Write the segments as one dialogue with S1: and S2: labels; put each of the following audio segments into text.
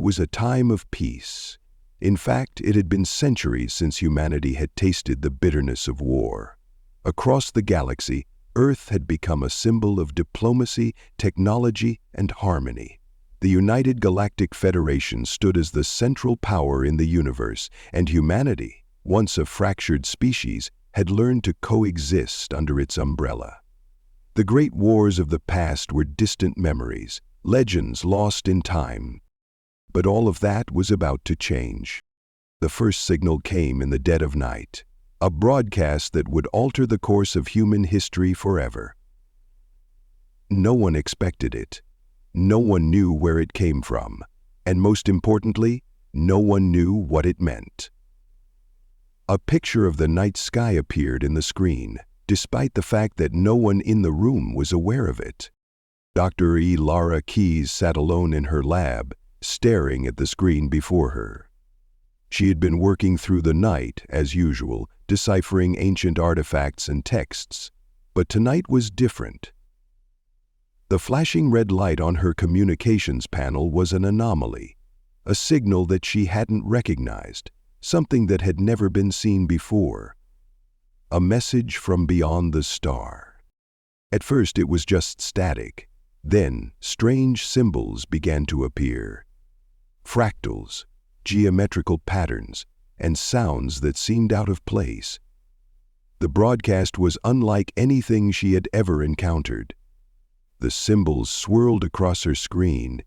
S1: was a time of peace. In fact, it had been centuries since humanity had tasted the bitterness of war. Across the galaxy, Earth had become a symbol of diplomacy, technology, and harmony. The United Galactic Federation stood as the central power in the universe, and humanity, once a fractured species, had learned to coexist under its umbrella. The great wars of the past were distant memories, legends lost in time. But all of that was about to change. The first signal came in the dead of night, a broadcast that would alter the course of human history forever. No one expected it. No one knew where it came from, and most importantly, no one knew what it meant. A picture of the night sky appeared in the screen, despite the fact that no one in the room was aware of it. Dr. Lara Keyes sat alone in her lab, staring at the screen before her. She had been working through the night, as usual, deciphering ancient artifacts and texts, but tonight was different. The flashing red light on her communications panel was an anomaly, a signal that she hadn't recognized, something that had never been seen before. A message from beyond the star. At first it was just static. Then strange symbols began to appear. Fractals, geometrical patterns, and sounds that seemed out of place. The broadcast was unlike anything she had ever encountered. The symbols swirled across her screen,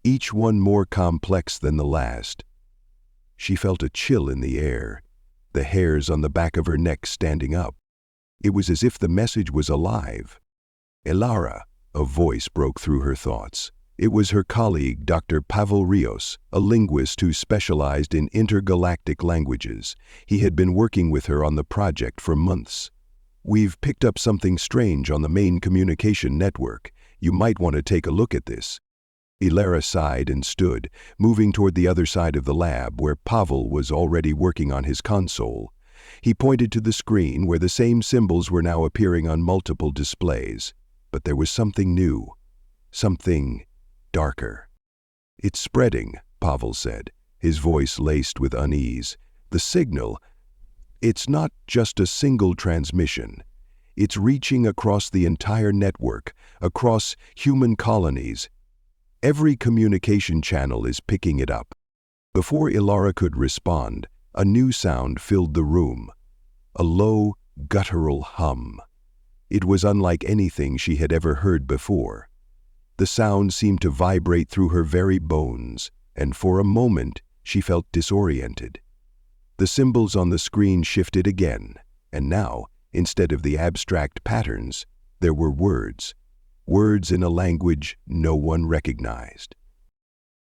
S1: each one more complex than the last. She felt a chill in the air, the hairs on the back of her neck standing up. It was as if the message was alive. "Elara," a voice broke through her thoughts. It was her colleague, Dr. Pavel Rios, a linguist who specialized in intergalactic languages. He had been working with her on the project for months. "We've picked up something strange on the main communication network. You might want to take a look at this." Elara sighed and stood, moving toward the other side of the lab where Pavel was already working on his console. He pointed to the screen where the same symbols were now appearing on multiple displays. But there was something new, something darker. "It's spreading," Pavel said, his voice laced with unease. "The signal, it's not just a single transmission. It's reaching across the entire network, across human colonies. Every communication channel is picking it up." Before Elara could respond, a new sound filled the room, a low, guttural hum. It was unlike anything she had ever heard before. The sound seemed to vibrate through her very bones, and for a moment she felt disoriented. The symbols on the screen shifted again, and now, instead of the abstract patterns, there were words. Words in a language no one recognized.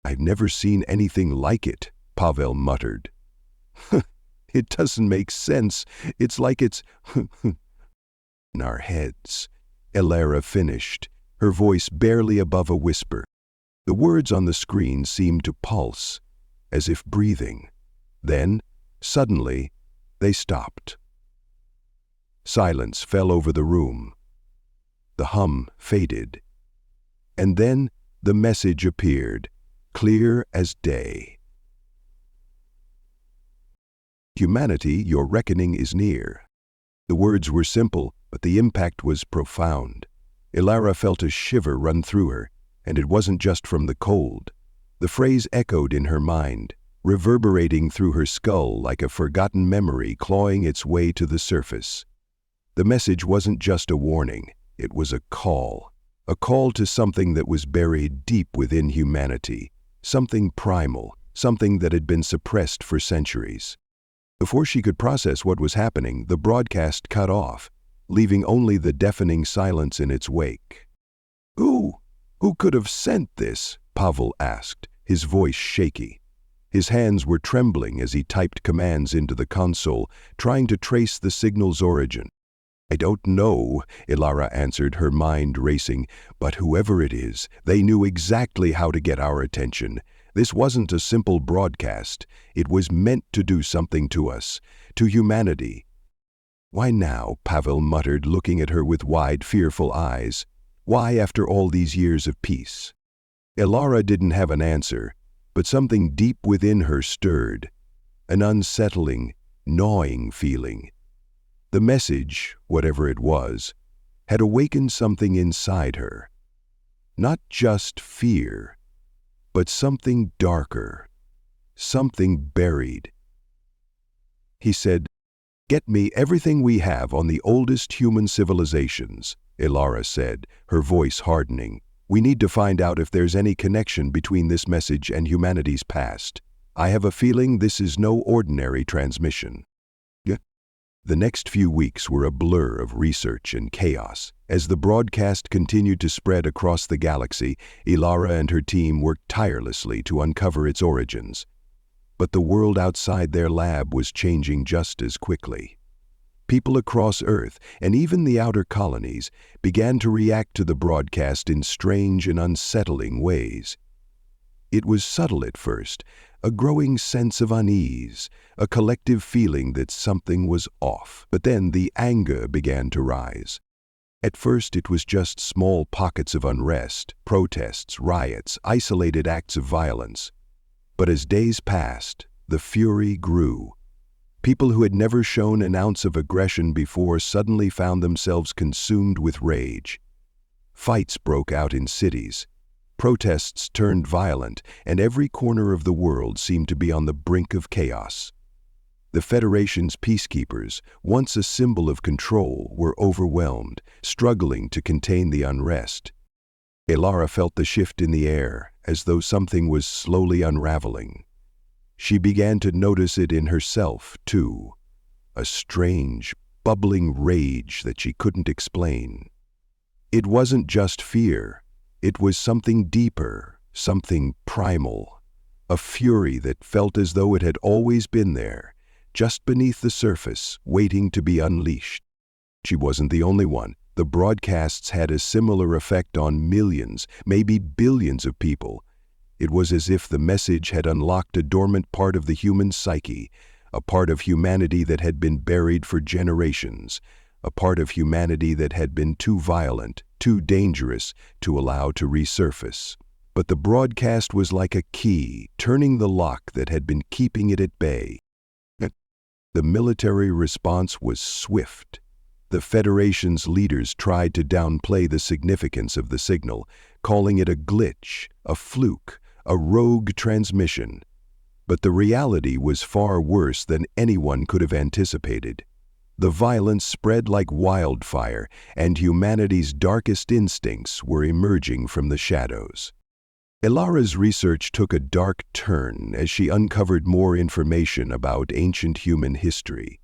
S1: "I've never seen anything like it," Pavel muttered. "It doesn't make sense. It's like it's in our heads," Elara finished, her voice barely above a whisper. The words on the screen seemed to pulse, as if breathing. Then, suddenly, they stopped. Silence fell over the room. The hum faded. And then the message appeared, clear as day. "Humanity, your reckoning is near." The words were simple, but the impact was profound. Elara felt a shiver run through her, and it wasn't just from the cold. The phrase echoed in her mind, reverberating through her skull like a forgotten memory clawing its way to the surface. The message wasn't just a warning. It was a call to something that was buried deep within humanity, something primal, something that had been suppressed for centuries. Before she could process what was happening, the broadcast cut off, leaving only the deafening silence in its wake. Who could have sent this?" Pavel asked, his voice shaky. His hands were trembling as he typed commands into the console, trying to trace the signal's origin. "I don't know," Elara answered, her mind racing, "but whoever it is, they knew exactly how to get our attention. This wasn't a simple broadcast. It was meant to do something to us, to humanity." "Why now?" Pavel muttered, looking at her with wide, fearful eyes. "Why after all these years of peace?" Elara didn't have an answer. but something deep within her stirred, an unsettling, gnawing feeling. The message, whatever it was, had awakened something inside her. Not just fear, but something darker, something buried. He said, "Get me everything we have on the oldest human civilizations," Ilara said, her voice hardening. "We need to find out if there's any connection between this message and humanity's past. I have a feeling this is no ordinary transmission." The next few weeks were a blur of research and chaos. As the broadcast continued to spread across the galaxy, Ilara and her team worked tirelessly to uncover its origins. But the world outside their lab was changing just as quickly. People across Earth, and even the outer colonies, began to react to the broadcast in strange and unsettling ways. It was subtle at first, a growing sense of unease, a collective feeling that something was off. But then the anger began to rise. At first it was just small pockets of unrest, protests, riots, isolated acts of violence. But as days passed, the fury grew. People who had never shown an ounce of aggression before suddenly found themselves consumed with rage. Fights broke out in cities. Protests turned violent, and every corner of the world seemed to be on the brink of chaos. The Federation's peacekeepers, once a symbol of control, were overwhelmed, struggling to contain the unrest. Ilara felt the shift in the air, as though something was slowly unraveling. She began to notice it in herself, too, a strange, bubbling rage that she couldn't explain. It wasn't just fear. It was something deeper, something primal, a fury that felt as though it had always been there, just beneath the surface, waiting to be unleashed. She wasn't the only one. The broadcasts had a similar effect on millions, maybe billions of people. It was as if the message had unlocked a dormant part of the human psyche, a part of humanity that had been buried for generations, a part of humanity that had been too violent, too dangerous to allow to resurface. But the broadcast was like a key, turning the lock that had been keeping it at bay. The military response was swift. The Federation's leaders tried to downplay the significance of the signal, calling it a glitch, a fluke, a rogue transmission. But the reality was far worse than anyone could have anticipated. The violence spread like wildfire, and humanity's darkest instincts were emerging from the shadows. Ilara's research took a dark turn as she uncovered more information about ancient human history.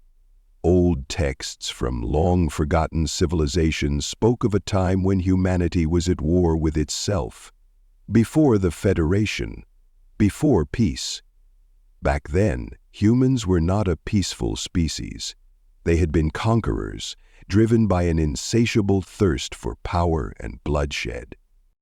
S1: Old texts from long-forgotten civilizations spoke of a time when humanity was at war with itself, before the Federation, before peace. Back then, humans were not a peaceful species. They had been conquerors, driven by an insatiable thirst for power and bloodshed.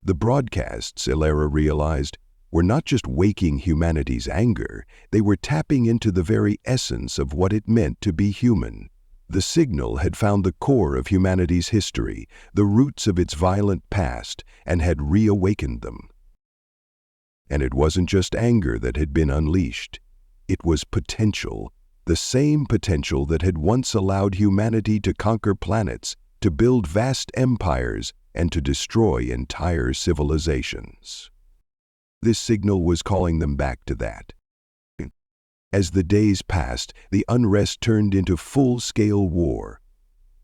S1: The broadcasts, Ilara realized, were not just waking humanity's anger, they were tapping into the very essence of what it meant to be human. The signal had found the core of humanity's history, the roots of its violent past, and had reawakened them. And it wasn't just anger that had been unleashed. It was potential, the same potential that had once allowed humanity to conquer planets, to build vast empires, and to destroy entire civilizations. This signal was calling them back to that. As the days passed, the unrest turned into full-scale war.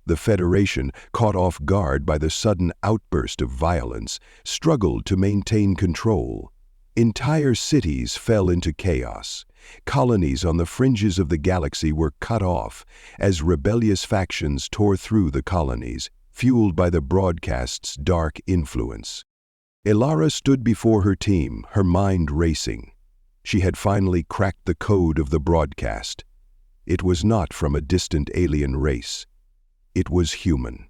S1: The Federation, caught off guard by the sudden outburst of violence, struggled to maintain control. Entire cities fell into chaos. Colonies on the fringes of the galaxy were cut off as rebellious factions tore through the colonies, fueled by the broadcast's dark influence. Ilara stood before her team, her mind racing. She had finally cracked the code of the broadcast. It was not from a distant alien race. It was human.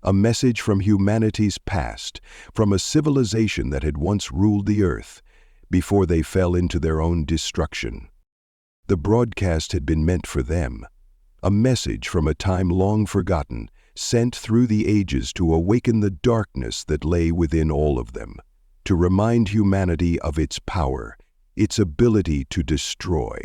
S1: A message from humanity's past, from a civilization that had once ruled the Earth, before they fell into their own destruction. The broadcast had been meant for them, a message from a time long forgotten, sent through the ages to awaken the darkness that lay within all of them, to remind humanity of its power, its ability to destroy.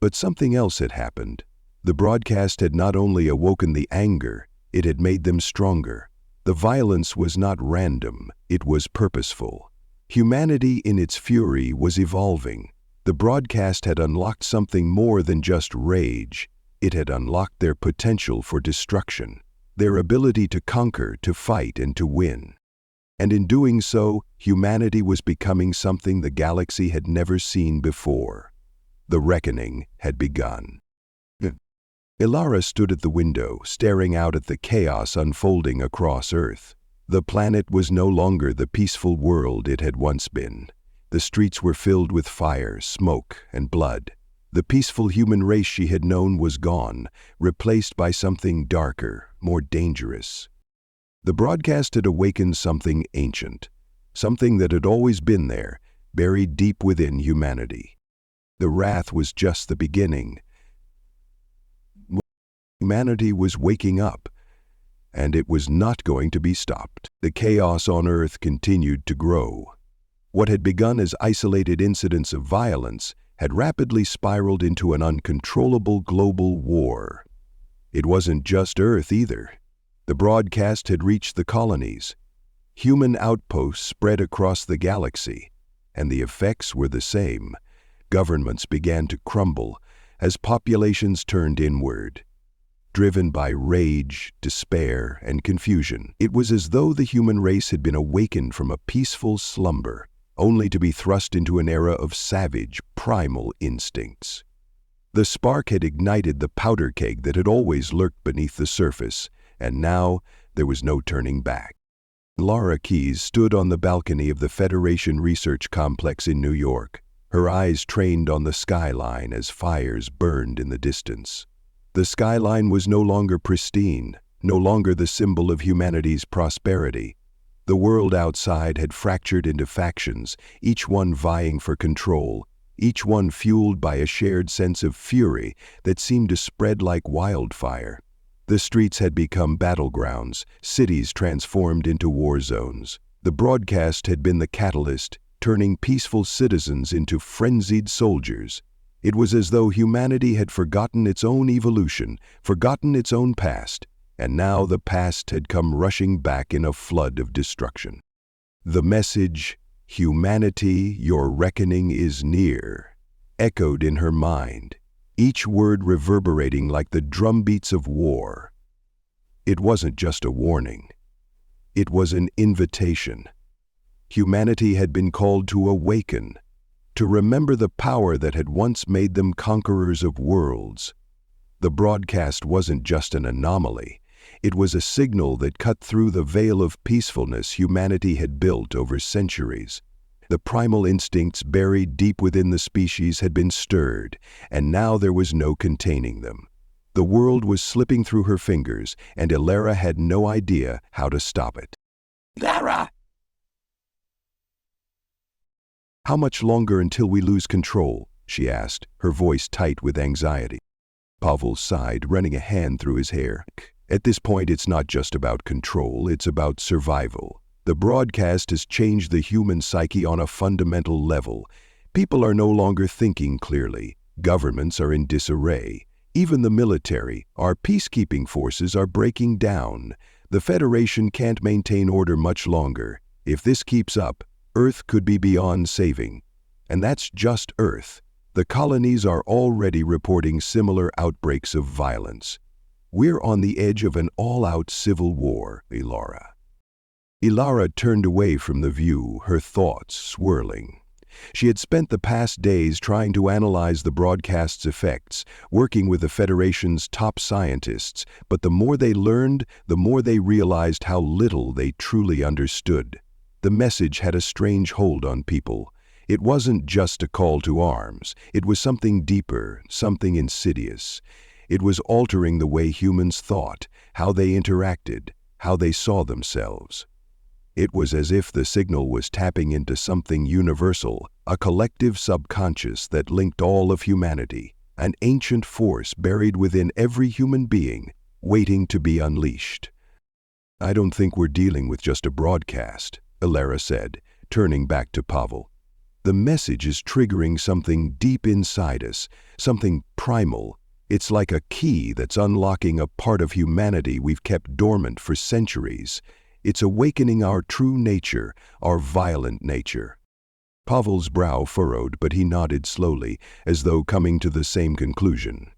S1: But something else had happened. The broadcast had not only awoken the anger, it had made them stronger. The violence was not random, it was purposeful. Humanity in its fury was evolving. The broadcast had unlocked something more than just rage. It had unlocked their potential for destruction, their ability to conquer, to fight, and to win. And in doing so, humanity was becoming something the galaxy had never seen before. The reckoning had begun. Ilara stood at the window, staring out at the chaos unfolding across Earth. The planet was no longer the peaceful world it had once been. The streets were filled with fire, smoke, and blood. The peaceful human race she had known was gone, replaced by something darker, more dangerous. The broadcast had awakened something ancient, something that had always been there, buried deep within humanity. The wrath was just the beginning. Humanity was waking up, and it was not going to be stopped. The chaos on Earth continued to grow. What had begun as isolated incidents of violence had rapidly spiraled into an uncontrollable global war. It wasn't just Earth either. The broadcast had reached the colonies. Human outposts spread across the galaxy, and the effects were the same. Governments began to crumble as populations turned inward. Driven by rage, despair, and confusion, it was as though the human race had been awakened from a peaceful slumber, only to be thrust into an era of savage, primal instincts. The spark had ignited the powder keg that had always lurked beneath the surface, and now there was no turning back. Laura Keyes stood on the balcony of the Federation Research Complex in New York, her eyes trained on the skyline as fires burned in the distance. The skyline was no longer pristine, no longer the symbol of humanity's prosperity. The world outside had fractured into factions, each one vying for control, each one fueled by a shared sense of fury that seemed to spread like wildfire. The streets had become battlegrounds, cities transformed into war zones. The broadcast had been the catalyst, turning peaceful citizens into frenzied soldiers. It was as though humanity had forgotten its own evolution, forgotten its own past, and now the past had come rushing back in a flood of destruction. The message, "Humanity, your reckoning is near," echoed in her mind, each word reverberating like the drumbeats of war. It wasn't just a warning. It was an invitation. Humanity had been called to awaken, to remember the power that had once made them conquerors of worlds. The broadcast wasn't just an anomaly. It was a signal that cut through the veil of peacefulness humanity had built over centuries. The primal instincts buried deep within the species had been stirred, and now there was no containing them. The world was slipping through her fingers, and Ilara had no idea how to stop it. "Ilara!" "How much longer until we lose control?" she asked, her voice tight with anxiety. Pavel sighed, running a hand through his hair. "At this point, it's not just about control, it's about survival. The broadcast has changed the human psyche on a fundamental level. People are no longer thinking clearly. Governments are in disarray. Even the military, our peacekeeping forces, are breaking down. The Federation can't maintain order much longer. If this keeps up, Earth could be beyond saving. And that's just Earth. The colonies are already reporting similar outbreaks of violence. We're on the edge of an all-out civil war, Ilara." Ilara turned away from the view, her thoughts swirling. She had spent the past days trying to analyze the broadcast's effects, working with the Federation's top scientists, but the more they learned, the more they realized how little they truly understood. The message had a strange hold on people. It wasn't just a call to arms. It was something deeper, something insidious. It was altering the way humans thought, how they interacted, how they saw themselves. It was as if the signal was tapping into something universal, a collective subconscious that linked all of humanity, an ancient force buried within every human being, waiting to be unleashed. "I don't think we're dealing with just a broadcast," Ilara said, turning back to Pavel. The message is triggering something deep inside us, something primal. It's like a key that's unlocking a part of humanity we've kept dormant for centuries. It's awakening our true nature, our violent nature. Pavel's brow furrowed, but he nodded slowly, as though coming to the same conclusion.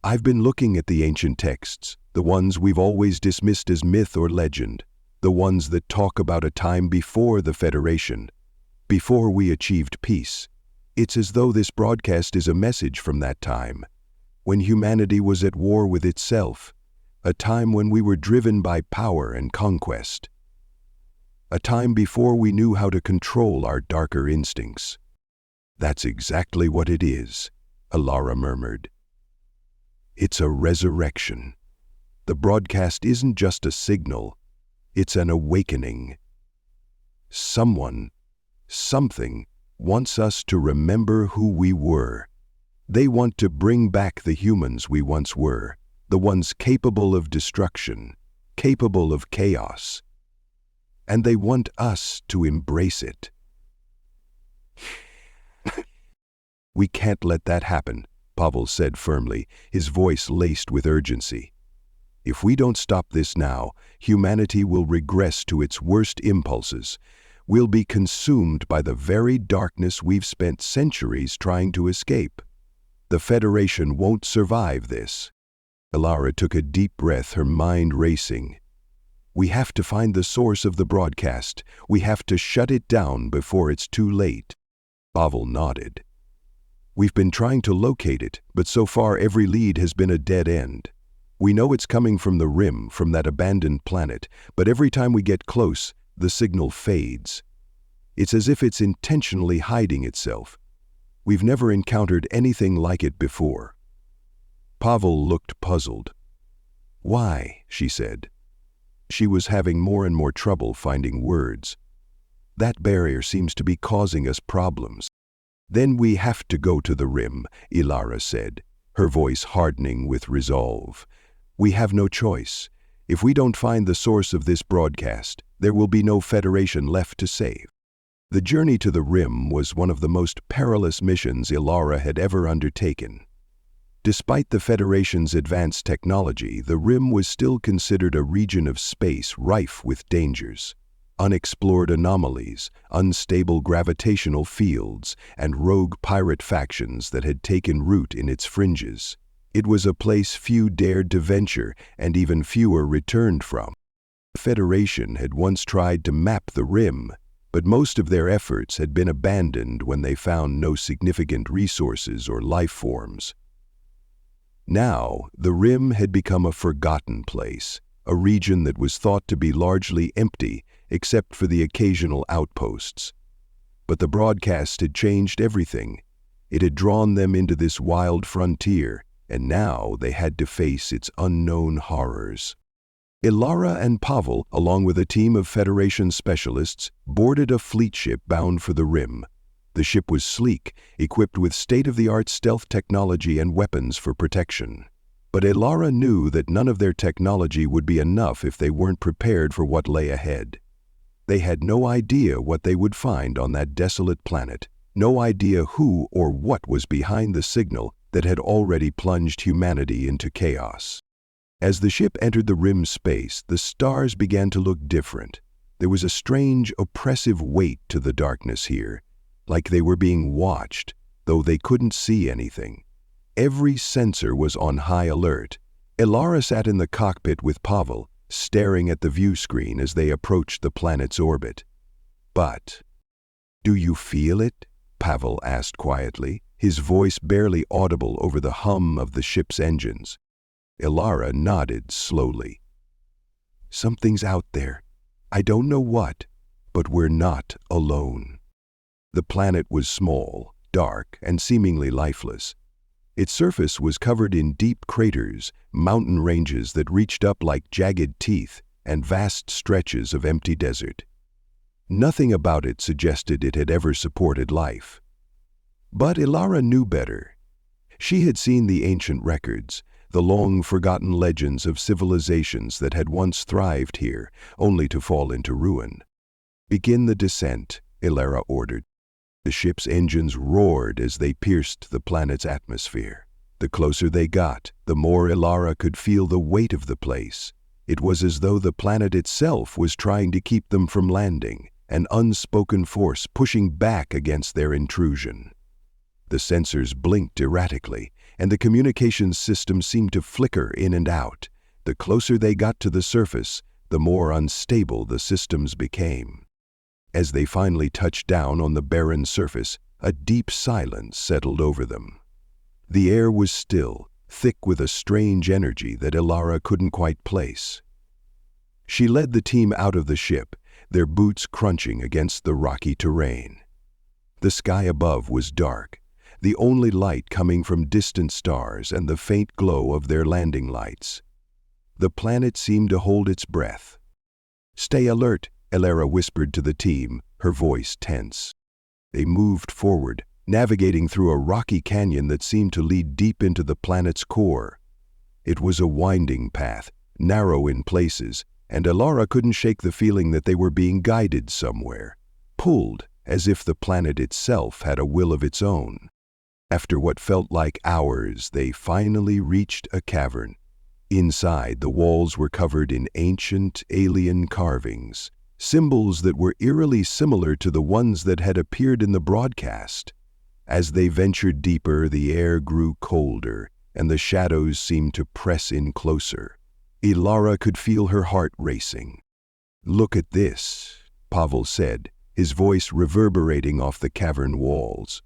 S1: I've been looking at the ancient texts, the ones we've always dismissed as myth or legend, the ones that talk about a time before the Federation, before we achieved peace. It's as though this broadcast is a message from that time, when humanity was at war with itself, a time when we were driven by power and conquest, a time before we knew how to control our darker instincts. That's exactly what it is, Alara murmured. It's a resurrection. The broadcast isn't just a signal, it's an awakening. Someone, something, wants us to remember who we were. They want to bring back the humans we once were, the ones capable of destruction, capable of chaos. And they want us to embrace it. We can't let that happen, Pavel said firmly, his voice laced with urgency. If we don't stop this now, humanity will regress to its worst impulses. We'll be consumed by the very darkness we've spent centuries trying to escape. The Federation won't survive this. Alara took a deep breath, her mind racing. We have to find the source of the broadcast. We have to shut it down before it's too late. Pavel nodded. We've been trying to locate it, but so far every lead has been a dead end. We know it's coming from the rim, from that abandoned planet, but every time we get close, the signal fades. It's as if it's intentionally hiding itself. We've never encountered anything like it before. Pavel looked puzzled. Why? She said. She was having more and more trouble finding words. That barrier seems to be causing us problems. Then we have to go to the rim, Alara said, her voice hardening with resolve. We have no choice. If we don't find the source of this broadcast, there will be no Federation left to save. The journey to the rim was one of the most perilous missions Alara had ever undertaken. Despite the Federation's advanced technology, the rim was still considered a region of space rife with dangers. Unexplored anomalies, unstable gravitational fields, and rogue pirate factions that had taken root in its fringes. It was a place few dared to venture, and even fewer returned from. The Federation had once tried to map the rim, but most of their efforts had been abandoned when they found no significant resources or life forms. Now, the rim had become a forgotten place, a region that was thought to be largely empty except for the occasional outposts. But the broadcast had changed everything. It had drawn them into this wild frontier, and now they had to face its unknown horrors. Alara and Pavel, along with a team of Federation specialists, boarded a fleet ship bound for the rim. The ship was sleek, equipped with state-of-the-art stealth technology and weapons for protection. But Alara knew that none of their technology would be enough if they weren't prepared for what lay ahead. They had no idea what they would find on that desolate planet, no idea who or what was behind the signal that had already plunged humanity into chaos. As the ship entered the rim's space, the stars began to look different. There was a strange, oppressive weight to the darkness here, like they were being watched, though they couldn't see anything. Every sensor was on high alert. Alara sat in the cockpit with Pavel, staring at the view screen as they approached the planet's orbit. But, "Do you feel it?" Pavel asked quietly, his voice barely audible over the hum of the ship's engines. Alara nodded slowly. "Something's out there. I don't know what, but we're not alone." The planet was small, dark, and seemingly lifeless. Its surface was covered in deep craters, mountain ranges that reached up like jagged teeth, and vast stretches of empty desert. Nothing about it suggested it had ever supported life. But Alara knew better. She had seen the ancient records, the long-forgotten legends of civilizations that had once thrived here, only to fall into ruin. "Begin the descent," Alara ordered. The ship's engines roared as they pierced the planet's atmosphere. The closer they got, the more Ilara could feel the weight of the place. It was as though the planet itself was trying to keep them from landing, an unspoken force pushing back against their intrusion. The sensors blinked erratically, and the communications system seemed to flicker in and out. The closer they got to the surface, the more unstable the systems became. As they finally touched down on the barren surface, a deep silence settled over them. The air was still, thick with a strange energy that Ilara couldn't quite place. She led the team out of the ship, their boots crunching against the rocky terrain. The sky above was dark, the only light coming from distant stars and the faint glow of their landing lights. The planet seemed to hold its breath. "Stay alert," Ilara whispered to the team, her voice tense. They moved forward, navigating through a rocky canyon that seemed to lead deep into the planet's core. It was a winding path, narrow in places, and Ilara couldn't shake the feeling that they were being guided somewhere, pulled as if the planet itself had a will of its own. After what felt like hours, they finally reached a cavern. Inside, the walls were covered in ancient, alien carvings, symbols that were eerily similar to the ones that had appeared in the broadcast. As they ventured deeper, the air grew colder, and the shadows seemed to press in closer. Ilara could feel her heart racing. "Look at this," Pavel said, his voice reverberating off the cavern walls.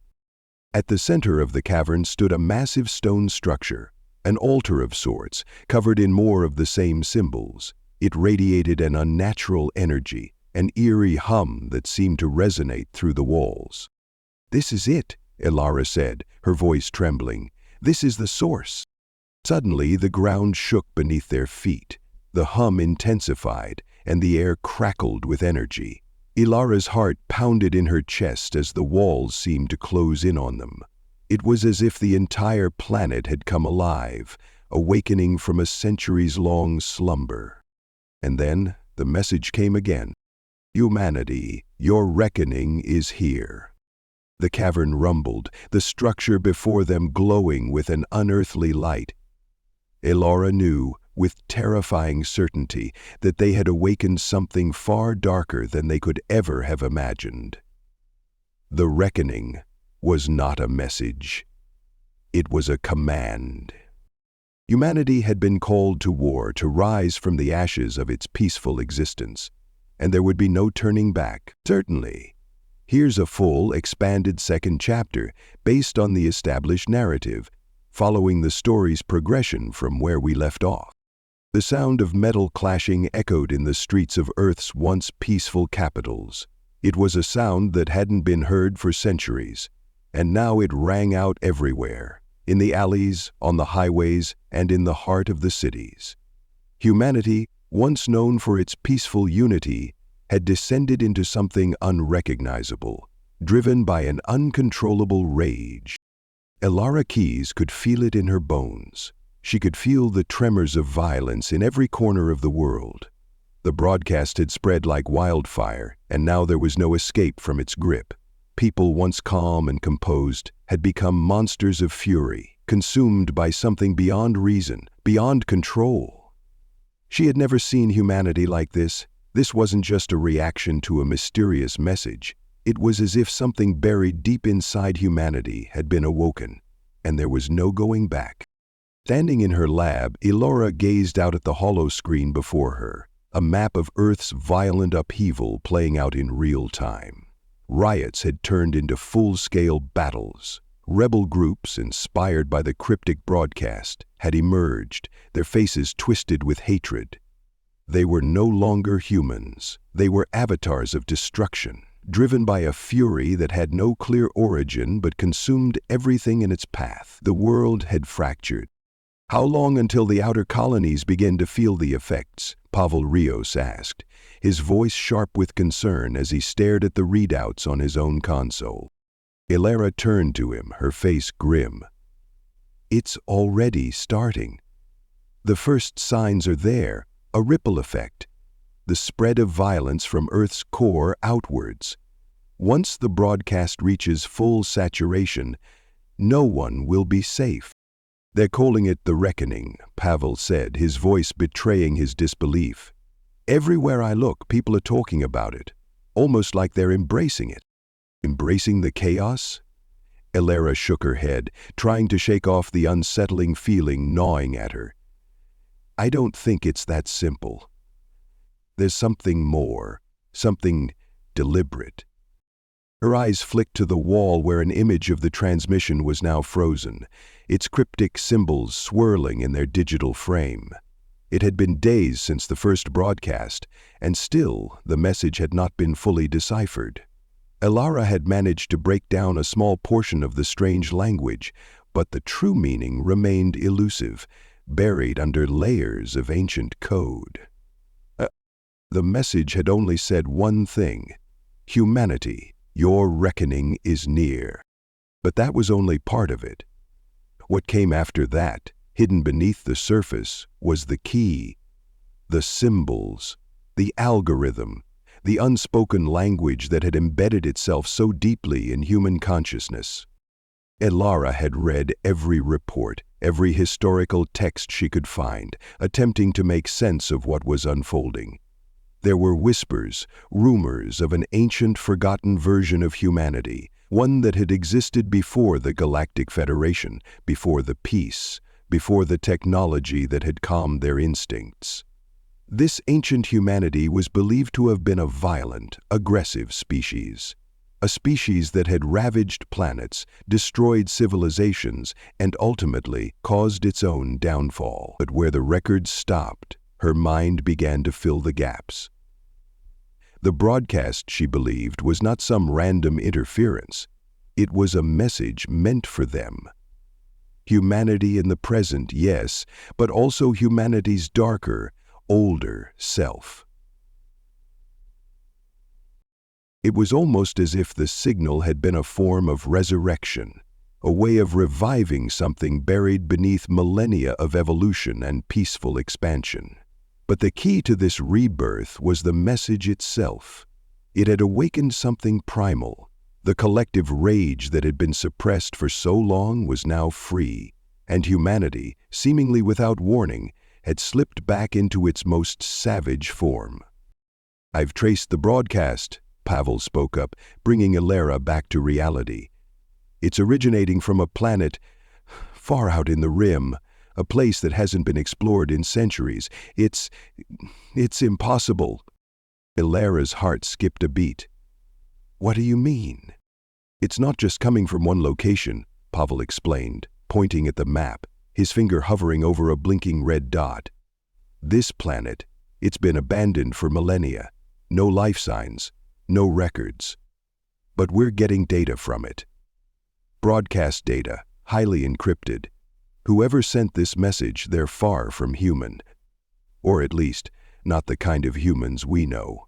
S1: At the center of the cavern stood a massive stone structure, an altar of sorts, covered in more of the same symbols. It radiated an unnatural energy, an eerie hum that seemed to resonate through the walls. "This is it," Ilara said, her voice trembling. "This is the source." Suddenly, the ground shook beneath their feet. The hum intensified, and the air crackled with energy. Ilara's heart pounded in her chest as the walls seemed to close in on them. It was as if the entire planet had come alive, awakening from a centuries-long slumber. And then the message came again. "Humanity, your reckoning is here." The cavern rumbled, the structure before them glowing with an unearthly light. Ilara knew, with terrifying certainty, that they had awakened something far darker than they could ever have imagined. The reckoning was not a message. It was a command. Humanity had been called to war, to rise from the ashes of its peaceful existence, and there would be no turning back. Certainly. Here's a full, expanded second chapter based on the established narrative, following the story's progression from where we left off. The sound of metal clashing echoed in the streets of Earth's once peaceful capitals. It was a sound that hadn't been heard for centuries, and now it rang out everywhere, in the alleys, on the highways, and in the heart of the cities. Humanity, once known for its peaceful unity, had descended into something unrecognizable, driven by an uncontrollable rage. Ilara Keyes could feel it in her bones. She could feel the tremors of violence in every corner of the world. The broadcast had spread like wildfire, and now there was no escape from its grip. People once calm and composed had become monsters of fury, consumed by something beyond reason, beyond control. She had never seen humanity like this. This wasn't just a reaction to a mysterious message. It was as if something buried deep inside humanity had been awoken, and there was no going back. Standing in her lab, Ilara gazed out at the hollow screen before her, a map of Earth's violent upheaval playing out in real time. Riots had turned into full-scale battles. Rebel groups, inspired by the cryptic broadcast, had emerged, their faces twisted with hatred. They were no longer humans. They were avatars of destruction, driven by a fury that had no clear origin but consumed everything in its path. The world had fractured. "How long until the outer colonies begin to feel the effects?" Pavel Rios asked, his voice sharp with concern as he stared at the readouts on his own console. Ilara turned to him, her face grim. "It's already starting. The first signs are there, a ripple effect, the spread of violence from Earth's core outwards. Once the broadcast reaches full saturation, no one will be safe. They're calling it the reckoning, Pavel said, his voice betraying his disbelief. Everywhere I look, people are talking about it, almost like they're embracing it. Embracing the chaos? Elara shook her head, trying to shake off the unsettling feeling gnawing at her. I don't think it's that simple. There's something more, something deliberate. Her eyes flicked to the wall where an image of the transmission was now frozen, its cryptic symbols swirling in their digital frame. It had been days since the first broadcast, and still the message had not been fully deciphered. Elara had managed to break down a small portion of the strange language, but the true meaning remained elusive, buried under layers of ancient code. The message had only said one thing: humanity, your reckoning is near. But that was only part of it. What came after that, hidden beneath the surface, was the key. The symbols, the algorithm, the unspoken language that had embedded itself so deeply in human consciousness. Elara had read every report, every historical text she could find, attempting to make sense of what was unfolding. There were whispers, rumors of an ancient, forgotten version of humanity, one that had existed before the Galactic Federation, before the peace, before the technology that had calmed their instincts. This ancient humanity was believed to have been a violent, aggressive species. A species that had ravaged planets, destroyed civilizations, and ultimately caused its own downfall. But where the records stopped, her mind began to fill the gaps. The broadcast, she believed, was not some random interference. It was a message meant for them. Humanity in the present, yes, but also humanity's darker, older self. It was almost as if the signal had been a form of resurrection, a way of reviving something buried beneath millennia of evolution and peaceful expansion. But the key to this rebirth was the message itself. It had awakened something primal. The collective rage that had been suppressed for so long was now free, and humanity, seemingly without warning, had slipped back into its most savage form. I've traced the broadcast, Pavel spoke up, bringing Elara back to reality. It's originating from a planet far out in the rim, a place that hasn't been explored in centuries. It's impossible. Elara's heart skipped a beat. What do you mean? It's not just coming from one location, Pavel explained, pointing at the map, his finger hovering over a blinking red dot. This planet, it's been abandoned for millennia. No life signs, no records. But we're getting data from it. Broadcast data, highly encrypted. Whoever sent this message, they're far from human. Or at least, not the kind of humans we know.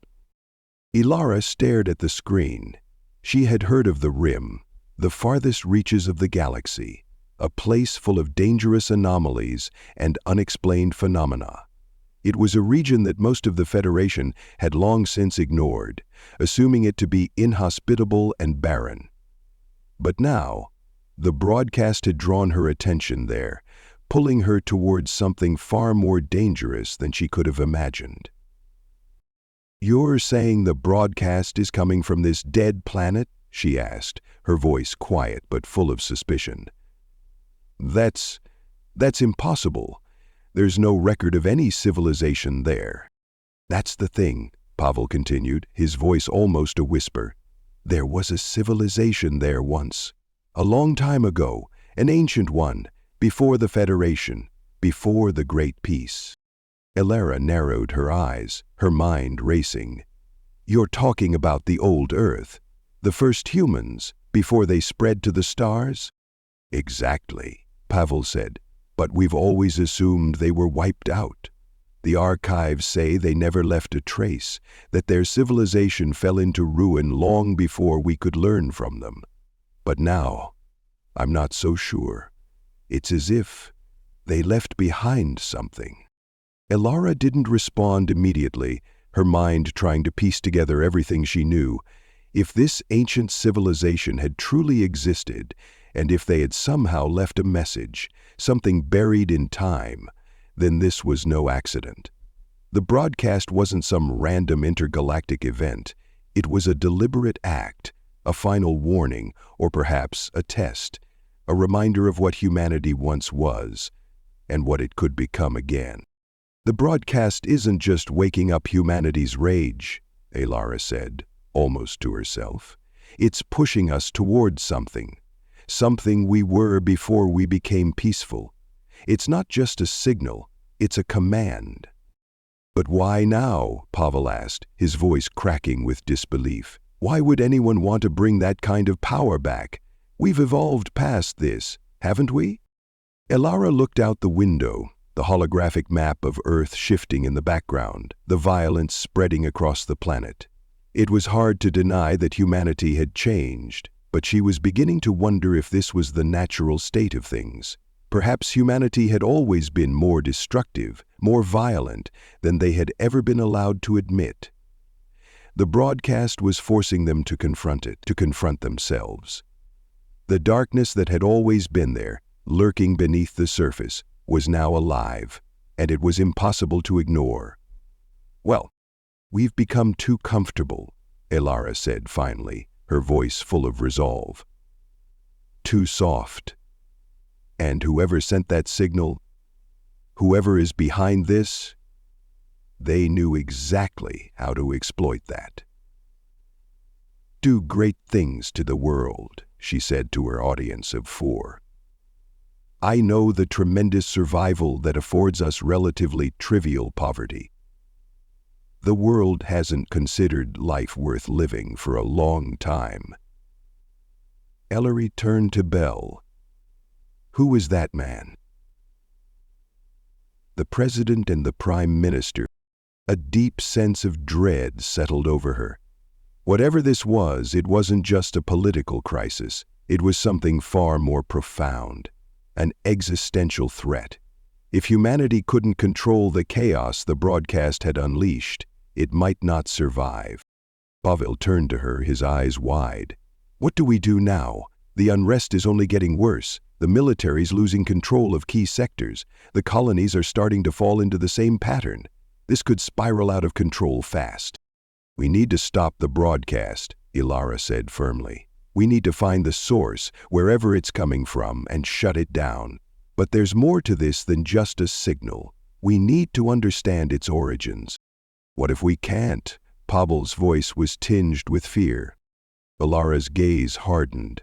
S1: Elara stared at the screen. She had heard of the Rim, the farthest reaches of the galaxy, a place full of dangerous anomalies and unexplained phenomena. It was a region that most of the Federation had long since ignored, assuming it to be inhospitable and barren. But now, the broadcast had drawn her attention there, pulling her towards something far more dangerous than she could have imagined. You're saying the broadcast is coming from this dead planet? She asked, her voice quiet but full of suspicion. That's impossible. There's no record of any civilization there. That's the thing, Pavel continued, his voice almost a whisper. There was a civilization there once. A long time ago, an ancient one, before the Federation, before the Great Peace. Elara narrowed her eyes, her mind racing. You're talking about the old Earth, the first humans, before they spread to the stars? Exactly, Pavel said, but we've always assumed they were wiped out. The archives say they never left a trace, that their civilization fell into ruin long before we could learn from them. But now, I'm not so sure. It's as if they left behind something. Elara didn't respond immediately, her mind trying to piece together everything she knew. If this ancient civilization had truly existed, and if they had somehow left a message, something buried in time, then this was no accident. The broadcast wasn't some random intergalactic event. It was a deliberate act, a final warning, or perhaps a test, a reminder of what humanity once was, and what it could become again. The broadcast isn't just waking up humanity's rage, Alara said, almost to herself. It's pushing us towards something we were before we became peaceful. It's not just a signal, it's a command. But why now? Pavel asked, his voice cracking with disbelief. Why would anyone want to bring that kind of power back? We've evolved past this, haven't we? Alara looked out the window, the holographic map of Earth shifting in the background, the violence spreading across the planet. It was hard to deny that humanity had changed, but she was beginning to wonder if this was the natural state of things. Perhaps humanity had always been more destructive, more violent than they had ever been allowed to admit. The broadcast was forcing them to confront it, to confront themselves. The darkness that had always been there, lurking beneath the surface, was now alive, and it was impossible to ignore. Well, we've become too comfortable, Alara said finally, her voice full of resolve. Too soft. And whoever sent that signal, whoever is behind this, they knew exactly how to exploit that. Do great things to the world, she said to her audience of 4. I know the tremendous survival that affords us relatively trivial poverty. The world hasn't considered life worth living for a long time. Ellery turned to Belle. Who is that man? The President and the Prime Minister. A deep sense of dread settled over her. Whatever this was, it wasn't just a political crisis. It was something far more profound, an existential threat. If humanity couldn't control the chaos the broadcast had unleashed, it might not survive. Pavel turned to her, his eyes wide. What do we do now? The unrest is only getting worse. The military's losing control of key sectors. The colonies are starting to fall into the same pattern. This could spiral out of control fast. We need to stop the broadcast, Alara said firmly. We need to find the source, wherever it's coming from, and shut it down. But there's more to this than just a signal. We need to understand its origins. What if we can't? Pavel's voice was tinged with fear. Alara's gaze hardened.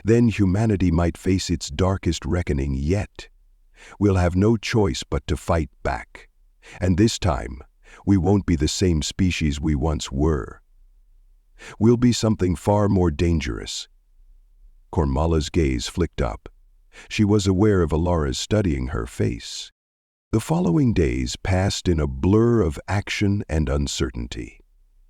S1: Then humanity might face its darkest reckoning yet. We'll have no choice but to fight back. And this time, we won't be the same species we once were. We'll be something far more dangerous. Kormala's gaze flicked up. She was aware of Alara's studying her face. The following days passed in a blur of action and uncertainty.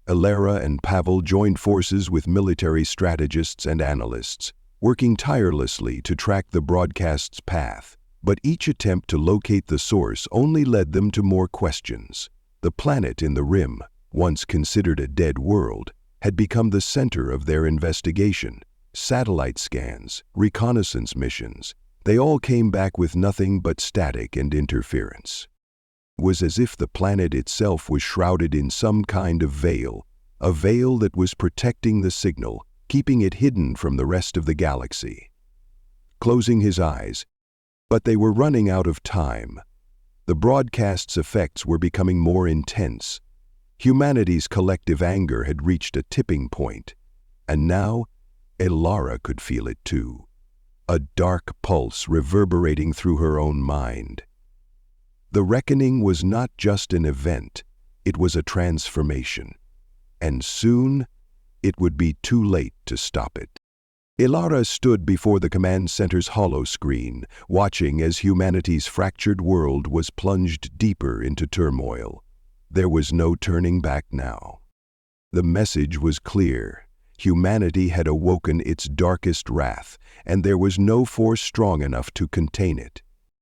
S1: Alara and Pavel joined forces with military strategists and analysts, working tirelessly to track the broadcast's path. But each attempt to locate the source only led them to more questions. The planet in the rim, once considered a dead world, had become the center of their investigation. Satellite scans, reconnaissance missions, they all came back with nothing but static and interference. It was as if the planet itself was shrouded in some kind of veil, a veil that was protecting the signal, keeping it hidden from the rest of the galaxy. Closing his eyes, but they were running out of time. The broadcast's effects were becoming more intense. Humanity's collective anger had reached a tipping point, and now Alara could feel it too, a dark pulse reverberating through her own mind. The reckoning was not just an event, it was a transformation, and soon it would be too late to stop it. Alara stood before the command center's hollow screen, watching as humanity's fractured world was plunged deeper into turmoil. There was no turning back now. The message was clear. Humanity had awoken its darkest wrath, and there was no force strong enough to contain it.